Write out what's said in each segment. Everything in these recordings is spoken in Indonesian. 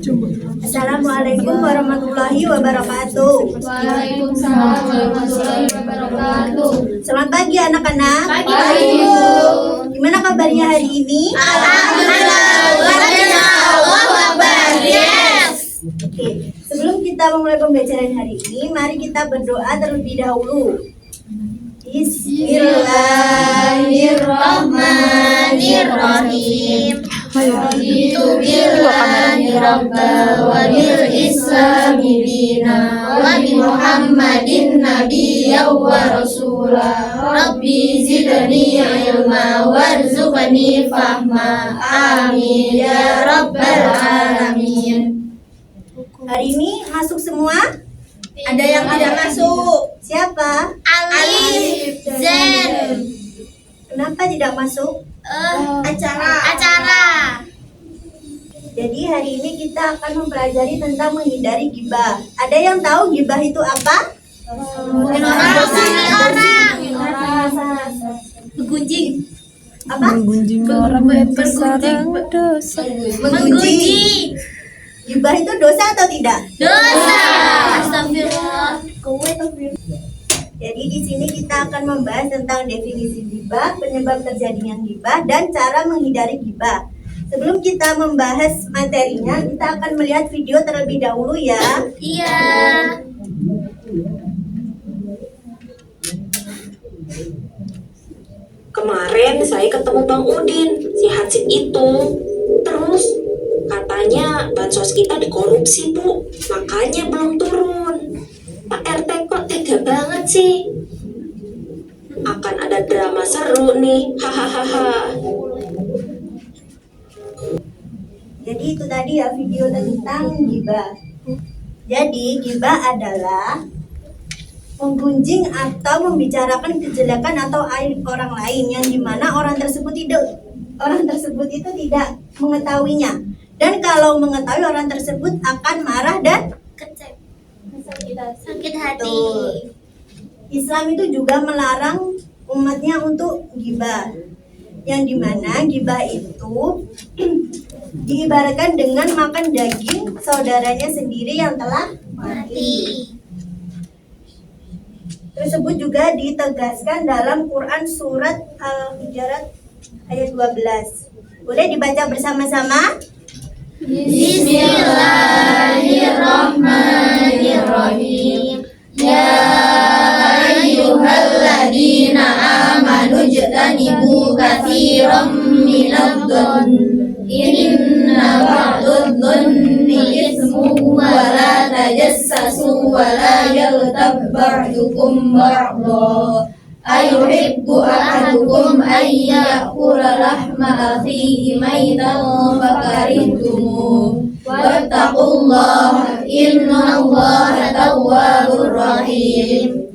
Assalamualaikum warahmatullahi wabarakatuh. Waalaikumsalam warahmatullahi wabarakatuh. Selamat pagi anak-anak. Pagi, Bu. Gimana kabarnya hari ini? Alhamdulillah, luar biasa. Allahu Akbar. Yes. Oke, sebelum kita memulai pembelajaran hari ini, mari kita berdoa terlebih dahulu. Bismillahirrahmanirrahim. Raditu billahi rabban wa bil islami dinan wa bi Muhammadin nabiyyan wa rasula. Rabbi zidni ilma warzuqni fahma. Amin ya rabbal alamin. Hari ini masuk semua? Ada yang tidak masuk. Siapa? Alif, Zen. Kenapa tidak masuk? Acara. Jadi hari ini kita akan mempelajari tentang menghindari gibah. Ada yang tahu gibah itu apa? Menggunjing. Apa? Menggunjing orang yang bersarang dosa. Menggunjing. Gibah itu dosa atau tidak? Dosa. Astagfirullah. Jadi di sini kita akan membahas tentang definisi gibah, penyebab terjadinya gibah, dan cara menghindari gibah. Sebelum kita membahas materinya, kita akan melihat video terlebih dahulu ya. Iya. Kemarin saya ketemu Bang Udin, si Hansip itu. Terus katanya bansos kita dikorupsi, Bu. Makanya belum turun. Pak RT kok tega banget sih? Akan ada drama seru nih. Hahaha. Jadi itu tadi ya video tentang gibah. Jadi gibah adalah menggunjing atau membicarakan kejelekan atau aib orang lain yang dimana orang tersebut itu tidak mengetahuinya. Dan kalau mengetahui, orang tersebut akan marah dan Sakit hati. Betul. Islam itu juga melarang umatnya untuk gibah, yang dimana gibah itu diibaratkan dengan makan daging saudaranya sendiri yang telah mati. Tersebut juga ditegaskan dalam Quran surat Al-Hujurat ayat 12. Boleh dibaca bersama-sama? Bismillahirrahmanirrahim. Ya ayyuhalladzina amanu jtanibu katsiran minadh-dhonn inna ba'dadh-dhonni itsmun wa la tajassasu wa la yaghtab ba'dukum ba'dha ayuhibbu ahadukum an ya'kula lahma akhihi maytan fakarihtumuh wattaqullaha innallaha tawwabur rahim.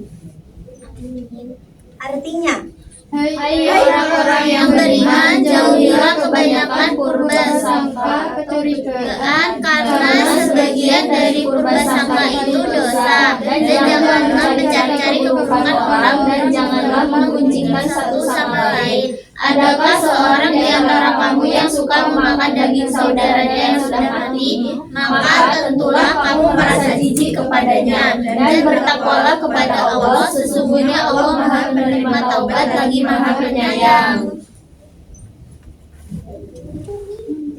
Artinya, Hai orang-orang yang beriman, jauhilah kebanyakan prasangka kecurigaan karena sebagian dari prasangka itu dosa, dan janganlah mencari-cari keburukan orang dan janganlah menggunjingkan satu sama lain. Adakah seorang di antara kamu yang suka memakan daging saudaranya yang sudah mati? Maka tentulah kamu merasa jijik kepadanya dan bertakwalah kepada Allah. Sesungguhnya Allah Maha menerima taubat lagi Maha penyayang.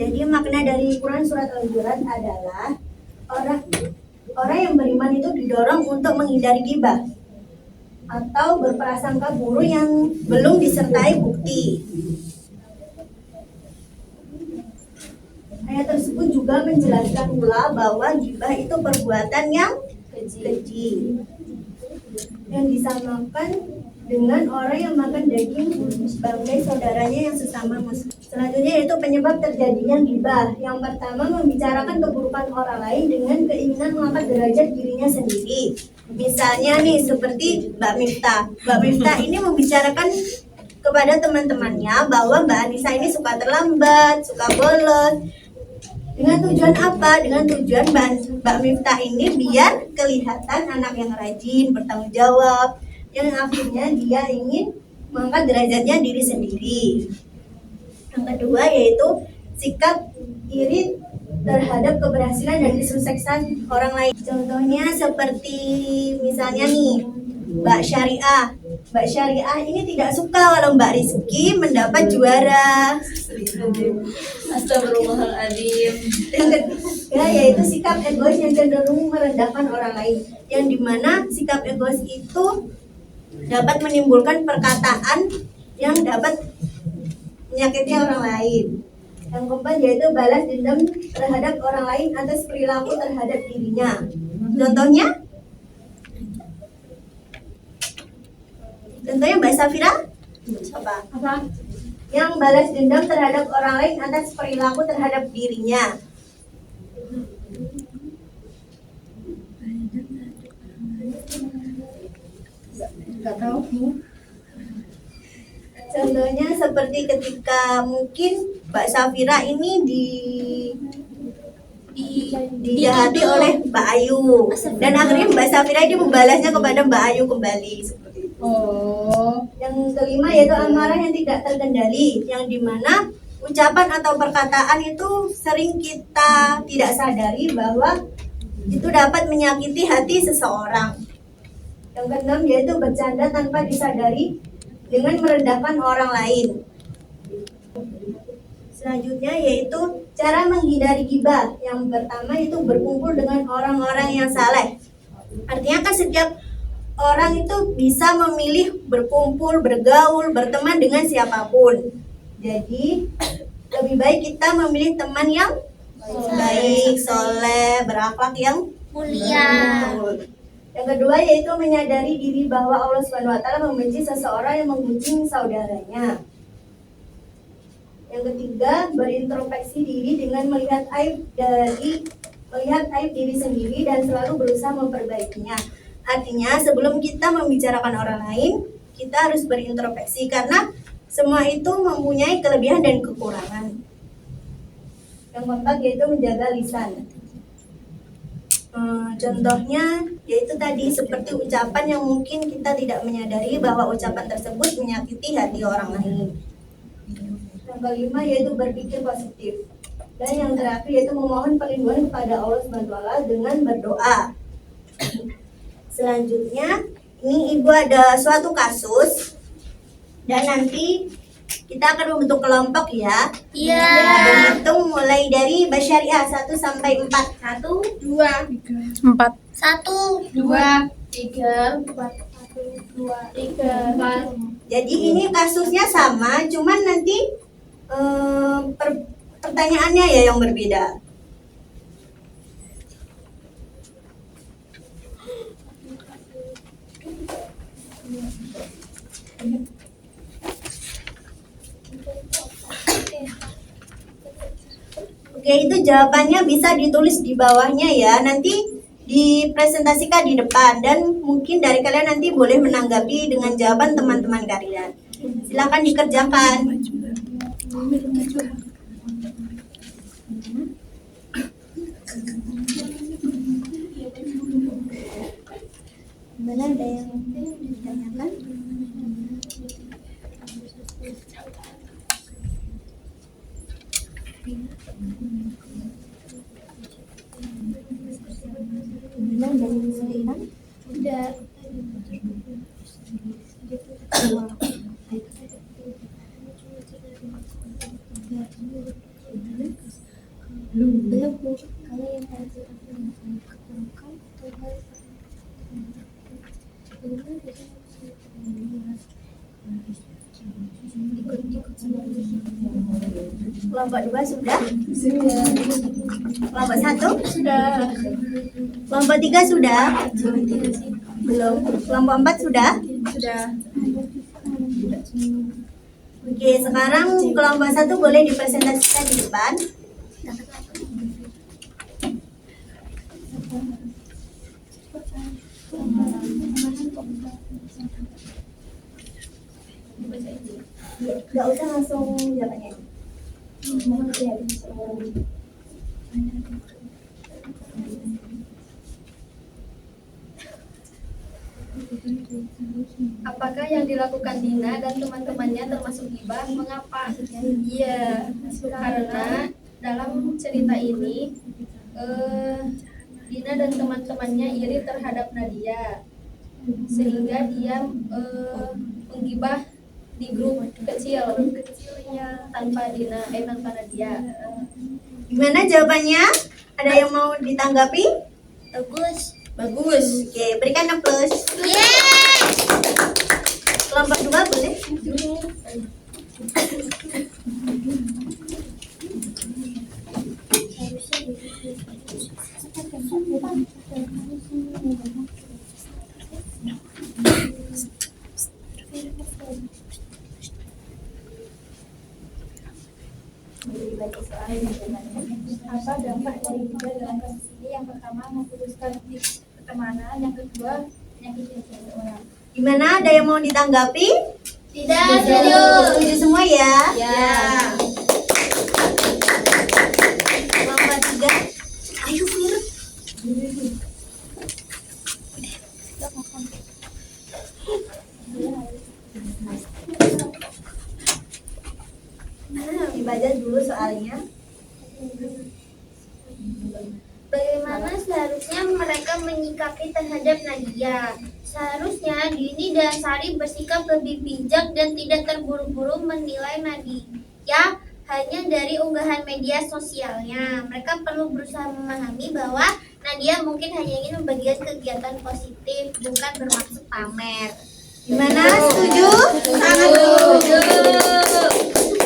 jadi makna dari Quran surat Al-Hujurat adalah orang yang beriman itu didorong untuk menghindari gibah atau berprasangka buruk yang belum disertai bukti. Ayat tersebut juga menjelaskan pula bahwa gibah itu perbuatan yang keji yang disamakan dengan orang yang makan daging bangkai saudaranya yang sesama muslim. Selanjutnya yaitu penyebab terjadinya gibah. Yang pertama, membicarakan keburukan orang lain dengan keinginan mengangkat derajat dirinya sendiri. Misalnya nih seperti Mbak Miftah. Mbak Miftah ini membicarakan kepada teman-temannya bahwa Mbak Anissa ini suka terlambat, suka bolos. Dengan tujuan apa? Dengan tujuan Mbak Miftah ini biar kelihatan anak yang rajin, bertanggung jawab, yang akhirnya dia ingin mengangkat derajatnya diri sendiri. Yang kedua yaitu sikap iri terhadap keberhasilan dan kesuksesan orang lain. Contohnya seperti misalnya nih, Mbak Syariah. Mbak Syariah ini tidak suka kalau Mbak Rizky mendapat juara. Astagfirullahaladzim. Yang ketiga yaitu sikap egois yang cenderung merendahkan orang lain, yang dimana sikap egois itu dapat menimbulkan perkataan yang dapat menyakiti orang lain. Yang keempat yaitu balas dendam terhadap orang lain atas perilaku terhadap dirinya. Contohnya Mbak Safira apa? Yang balas dendam terhadap orang lain atas perilaku terhadap dirinya. Gak tahu. Contohnya seperti ketika mungkin Mbak Safira ini dijahati oleh Mbak Ayu, dan akhirnya Mbak Safira ini membalasnya kepada Mbak Ayu kembali seperti itu. Yang kelima yaitu amarah yang tidak terkendali, yang dimana ucapan atau perkataan itu sering kita tidak sadari bahwa itu dapat menyakiti hati seseorang. Yang keenam yaitu bercanda tanpa disadari dengan merendahkan orang lain. Selanjutnya yaitu cara menghindari ghibah. Yang pertama itu berkumpul dengan orang-orang yang saleh. Artinya kan setiap orang itu bisa memilih berkumpul, bergaul, berteman dengan siapapun. Jadi lebih baik kita memilih teman yang baik, soleh, berakhlak yang Mulia. Yang kedua yaitu menyadari diri bahwa Allah SWT membenci seseorang yang menggunjing saudaranya. Yang ketiga, berintrospeksi diri dengan melihat aib diri sendiri dan selalu berusaha memperbaikinya. Artinya sebelum kita membicarakan orang lain, kita harus berintrospeksi karena semua itu mempunyai kelebihan dan kekurangan. Yang keempat yaitu menjaga lisan. Contohnya yaitu tadi seperti ucapan yang mungkin kita tidak menyadari bahwa ucapan tersebut menyakiti hati orang lain. Yang kelima yaitu berpikir positif. Dan yang terakhir yaitu memohon perlindungan kepada Allah SWT dengan berdoa. Selanjutnya, ini Ibu ada suatu kasus dan nanti kita akan membentuk kelompok ya. Iya. Berhitung mulai dari Basyariah 1 sampai 4. 1, 2, 4. 1, 2, 3, 4, 1, 2, 3, 4. Jadi ini kasusnya sama, cuman nanti pertanyaannya ya yang berbeda. Oke, itu jawabannya bisa ditulis di bawahnya ya. Nanti dipresentasikan di depan dan mungkin dari kalian nanti boleh menanggapi dengan jawaban teman-teman kalian. Silakan dikerjakan. Mana ada yang ditanyakan? Udah. Belum. Kalau yang harus Kelompok 2 sudah? Kelompok 1? sudah. Kelompok 3 sudah? Belum. Kelompok 4 sudah? Sudah. Oke, sekarang kelompok 1 boleh dipresentasikan di depan. Nggak usah langsung jawabannya. Apakah yang dilakukan Dina dan teman-temannya termasuk ghibah? Mengapa? Iya, karena dalam cerita ini Dina dan teman-temannya iri terhadap Nadia sehingga dia menggibah di grup kecilnya tanpa Nadia. Gimana jawabannya? Ada yang mau ditanggapi? Bagus. Bagus. Oke, berikan applause. Yeay. Kelompok 2 boleh? Apa dampak dari Dina dalam kasus ini? Yang pertama, memutuskan pertemanan. Yang kedua, menyakiti seseorang. Gimana? Ada yang mau ditanggapi? Tidak setuju. Setuju semua ya? Ya. Kelompok 3. Ayo Fir. Dibaca dulu soalnya. Bagaimana seharusnya mereka menyikapi terhadap Nadia? Seharusnya Dini dan Sari bersikap lebih bijak dan tidak terburu-buru menilai Nadia hanya dari unggahan media sosialnya. Mereka perlu berusaha memahami bahwa Nadia mungkin hanya ingin membagikan kegiatan positif, bukan bermaksud pamer. Gimana? Setuju? Sangat setuju.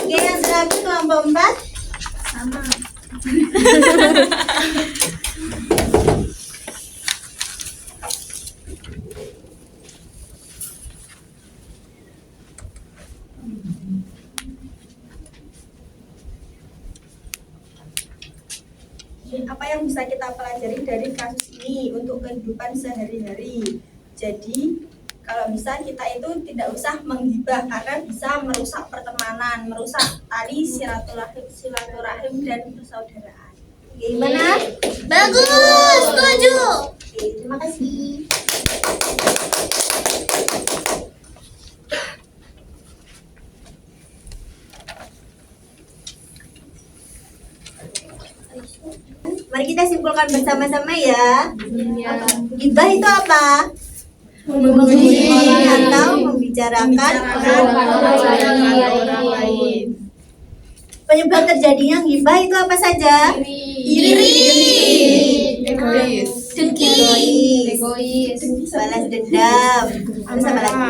Oke, yang terakhir kelompok 4. Sama. Apa yang bisa kita pelajari dari kasus ini untuk kehidupan sehari-hari? Jadi kalau bisa kita itu tidak usah menggibah karena bisa merusak pertemanan, merusak tali silaturahim dan persaudaraan. Gimana? Bagus, setuju. Oke, terima kasih. Mari kita simpulkan bersama-sama ya. Gibah itu apa? Memuji atau membicarakan orang lain. Penyebab terjadinya gibah itu apa saja? Iri. Egois. Dengki. Egois. Balas dendam. Terus apa lagi?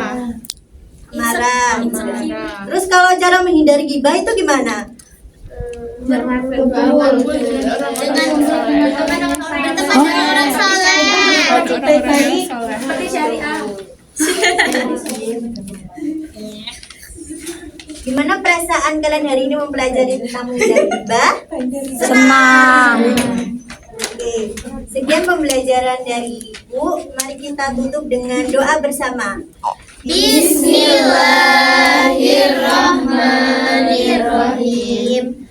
Marah. Terus kalau cara menghindari gibah itu gimana? Dengan berteman dengan orang saleh. Baik-baik. Seperti syariah. Gimana perasaan kalian hari ini mempelajari tentang menghindari gibah? Senang. Oke, sekian pembelajaran dari Ibu. Mari kita tutup dengan doa bersama. Bismillahirrahmanirrahim.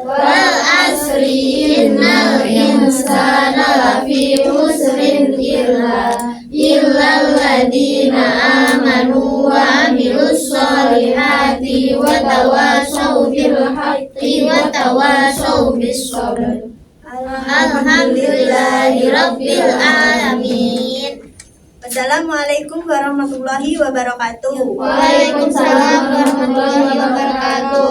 Wal asri innal insana lafi khusrin illa alladziina aamanu wa amilus solihati wa tawashaw bil haqqi wa tawashaw bis sabr. Alhamdulillahi rabbil alamin. Wassalamualaikum warahmatullahi wabarakatuh. Waalaikumsalam warahmatullahi wabarakatuh.